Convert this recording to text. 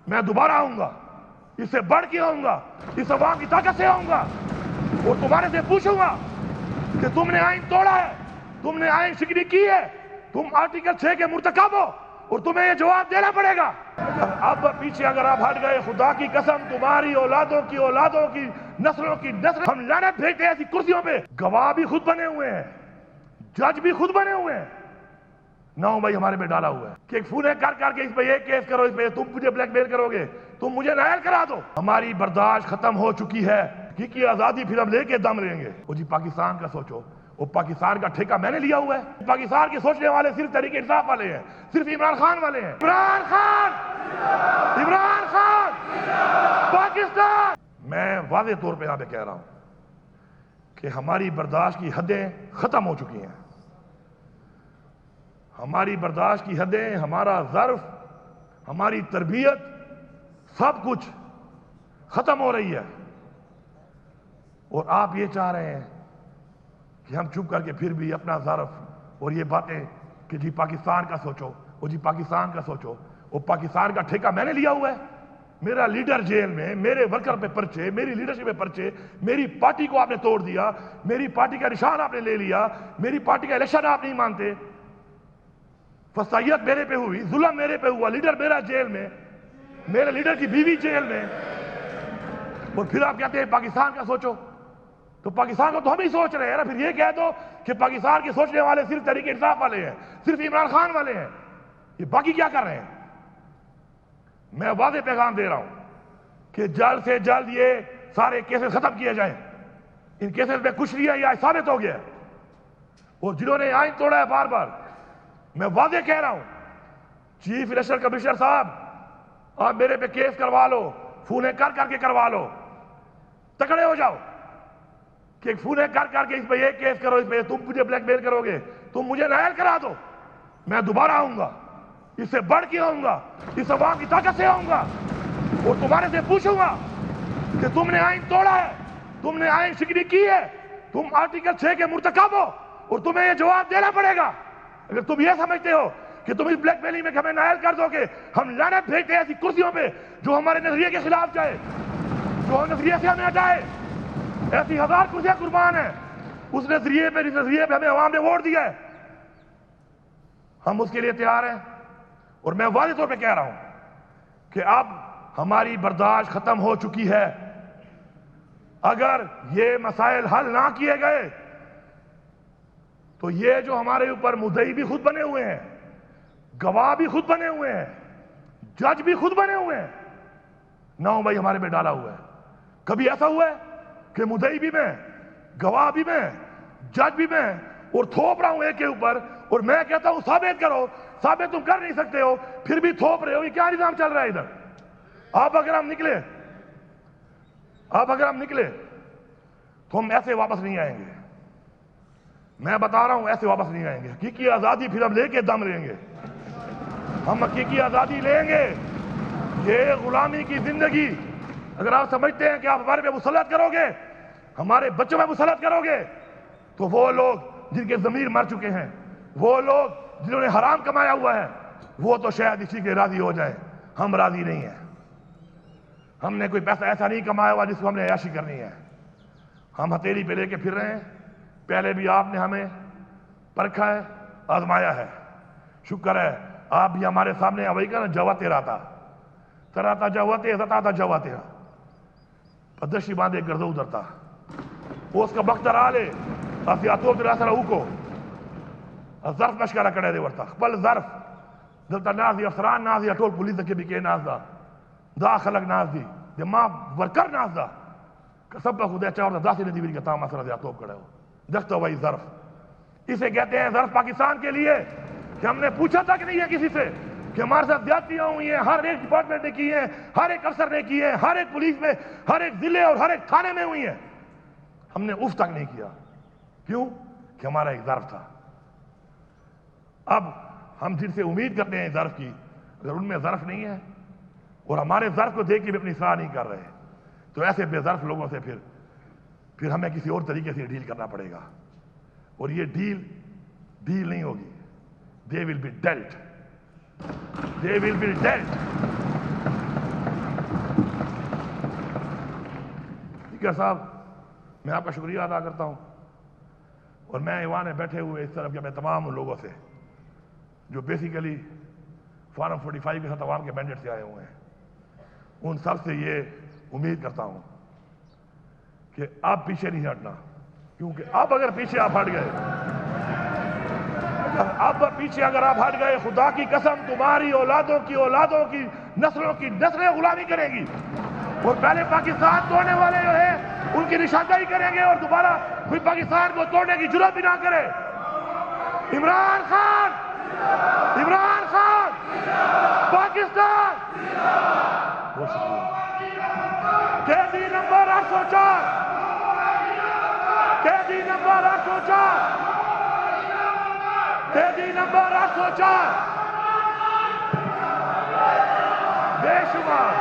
میں دوبارہ آؤں گا، اس سے بڑھ کے آؤں گا، اس عوام کی طاقت سے آؤں گا اور تمہارے سے پوچھوں گا کہ تم نے آئین توڑا ہے، تم نے آئین شکنی کی ہے، تم آرٹیکل 6 کے مرتکب ہو اور تمہیں یہ جواب دینا پڑے گا۔ اب پیچھے اگر آپ ہٹ گئے، خدا کی قسم تمہاری اولادوں کی نسلوں کی نسل ہم لعنت بھیجتے ہیں ایسی کرسیوں پہ۔ گواہ بھی خود بنے ہوئے ہیں، جج بھی خود بنے ہوئے ہیں، 9 بھائی ہمارے پہ ڈالا ہوا ہے کہ فون کر کے اس پہ یہ کیس کرو، اس پہ تم مجھے بلیک میل کرو گے، تم مجھے نائل کرا دو۔ ہماری برداشت ختم ہو چکی ہے، کی آزادی پھر ہم لے کے دم لیں گے۔ وہ جی پاکستان کا سوچو، وہ پاکستان کا ٹھیکہ میں نے لیا ہوا ہے۔ پاکستان کے سوچنے والے صرف تحریک انصاف والے ہیں، صرف عمران خان والے ہیں۔ عمران خان پاکستان۔ میں واضح طور پہ یہاں پہ کہہ رہا ہوں کہ ہماری برداشت کی حدیں ختم ہو چکی ہیں، ہماری برداشت کی حدیں، ہمارا ظرف، ہماری تربیت، سب کچھ ختم ہو رہی ہے، اور آپ یہ چاہ رہے ہیں کہ ہم چپ کر کے پھر بھی اپنا ظرف اور یہ باتیں کہ جی پاکستان کا سوچو، وہ جی پاکستان کا سوچو، وہ پاکستان کا ٹھیکہ میں نے لیا ہوا ہے، میرا لیڈر جیل میں، میرے ورکر پہ پرچے، میری لیڈرشپ پہ پرچے، میری پارٹی کو آپ نے توڑ دیا، میری پارٹی کا نشان آپ نے لے لیا، میری پارٹی کا الیکشن آپ نہیں مانتے، فسائیت میرے پہ ہوئی، ظلم میرے پہ ہوا، لیڈر میرا جیل میں، میرے لیڈر کی بیوی جیل میں، اور پھر آپ کہتے ہیں پاکستان کا سوچو۔ تو پاکستان کو تو ہم ہی سوچ رہے ہیں نا، پھر یہ کہہ دو کہ پاکستان کے سوچنے والے صرف تحریک انصاف والے ہیں، صرف عمران خان والے ہیں، یہ باقی کیا کر رہے ہیں؟ میں واضح پیغام دے رہا ہوں کہ جلد سے جلد یہ سارے کیسز ختم کیے جائیں، ان کیسز میں کچھ نہیں ہے، یہ ثابت ہو گیا ہے، اور جنہوں نے آئین توڑا ہے بار بار، میں واضح کہہ رہا ہوں چیف الیکشن کمشنر صاحب، آپ میرے پہ کیس کروا لو، فونیں کر کے کروا لو، تکڑے ہو جاؤ کہ فونیں کر کے اس پہ یہ کیس کرو، اس پہ تم مجھے بلیک میل کرو گے، تم مجھے نائل کرا دو، میں دوبارہ آؤں گا، اس سے بڑھ کے آؤں گا، اس عوام کی طاقت سے آؤں گا اور تمہارے سے پوچھوں گا کہ تم نے آئین توڑا ہے، تم نے آئین شکنی کی ہے، تم آرٹیکل 6 کے مرتکب ہو اور تمہیں یہ جواب دینا پڑے گا۔ اگر تم یہ سمجھتے ہو کہ تم اس بلیک میلنگ میں ہمیں نائل کر دو گے، ہم لعنت بھیجتے ہیں ایسی کرسیوں پہ جو ہمارے نظریے کے خلاف جائے، جو نظریے سے ہمیں ہٹائے، ایسی 1000 کرسیاں قربان ہیں اس نظریے پہ، جس نظریے پہ ہمیں عوام نے ووٹ دیا ہے، ہم اس کے لیے تیار ہیں۔ اور میں واضح طور پہ کہہ رہا ہوں کہ اب ہماری برداشت ختم ہو چکی ہے، اگر یہ مسائل حل نہ کیے گئے تو یہ جو ہمارے اوپر مدعی بھی خود بنے ہوئے ہیں، گواہ بھی خود بنے ہوئے ہیں، جج بھی خود بنے ہوئے ہیں، 9 بھائی ہمارے پہ ڈالا ہوا ہے۔ کبھی ایسا ہوا ہے کہ مدعی بھی میں، گواہ بھی میں، جج بھی میں، اور تھوپ رہا ہوں ایک کے اوپر، اور میں کہتا ہوں ثابت کرو، ثابت تم کر نہیں سکتے ہو، پھر بھی تھوپ رہے ہو، یہ کیا نظام چل رہا ہے ادھر؟ اب اگر ہم نکلے تو ہم ایسے واپس نہیں آئیں گے، میں بتا رہا ہوں ایسے واپس نہیں آئیں گے۔ حقیقی آزادی پھر ہم لے کے دم لیں گے، ہم حقیقی آزادی لیں گے۔ یہ غلامی کی زندگی اگر آپ سمجھتے ہیں کہ آپ ہمارے پہ مسلط کرو گے، ہمارے بچوں پہ مسلط کرو گے، تو وہ لوگ جن کے ضمیر مر چکے ہیں، وہ لوگ جنہوں نے حرام کمایا ہوا ہے، وہ تو شاید اسی کے راضی ہو جائیں، ہم راضی نہیں ہیں۔ ہم نے کوئی پیسہ ایسا نہیں کمایا ہوا جس کو ہم نے عیاشی کرنی ہے، ہم ہتھیلی پہ لے کے پھر رہے ہیں۔ پہلے بھی آپ نے ہمیں پرکھا ہے، آزمایا ہے، شکر ہے آپ بھی ہمارے سامنے وہی کا نا جوا تیرا تھا، تراتا جوا تیرا جوا تیرا پدشی باندھے گردو ادھرتا اس کا بختر آلے آسیاتو تیرا سر اوکو ظرف مشکرہ کڑے دے ورتا بل ظرف دلتا ناز دی افسران ناز دی اٹول پولیس کے بھی کے ناز دا خلق ناز دی دے ماں ورکر ناز دا سب کا خدا چاہتا دا سی ندی بھی کتا مسئلہ دی اتوب کڑے ہو دکھتا وہی ظرف۔ اسے کہتے ہیں ظرف پاکستان کے لیے کہ ہم نے پوچھا تک نہیں ہے کسی سے کہ ہمارے ساتھ زیادتیاں ہوئی ہیں، ہر ایک ڈپارٹمنٹ نے کی ہیں، ہر ایک افسر نے کی ہیں، ہر ایک پولیس میں، ہر ایک ضلع اور ہر ایک تھانے میں ہوئی ہیں، ہم نے اف تک نہیں کیا۔ کیوں؟ کہ ہمارا ایک ظرف تھا۔ اب ہم جن سے امید کرتے ہیں ظرف کی، اگر ان میں ظرف نہیں ہے اور ہمارے ظرف کو دیکھ کے بھی اپنی اصلاح نہیں کر رہے، تو ایسے بے ظرف لوگوں سے پھر ہمیں کسی اور طریقے سے ڈیل کرنا پڑے گا، اور یہ ڈیل نہیں ہوگی، they will be dealt speaker صاحب میں آپ کا شکریہ ادا کرتا ہوں، اور میں ایوان میں بیٹھے ہوئے اس طرف کے میں تمام ان لوگوں سے جو بیسیکلی فارم 45 کے ساتھ عوام کے مینڈیٹ سے آئے ہوئے ہیں، ان سب سے یہ امید کرتا ہوں کہ اب پیچھے نہیں ہٹنا، کیونکہ اب اگر پیچھے آپ ہٹ گئے، اگر آپ ہٹ گئے، خدا کی قسم تمہاری اولادوں کی نسلوں کی نسلیں غلامی کریں گی، اور پہلے پاکستان توڑنے والے جو ہیں ان کی نشاندہی کریں گے اور دوبارہ کوئی پاکستان کو توڑنے کی جرات بھی نہ کرے۔ عمران خان پاکستان، قیدی نمبر 804، قیدی نمبر 804، قیدی نمبر 804، بے شمار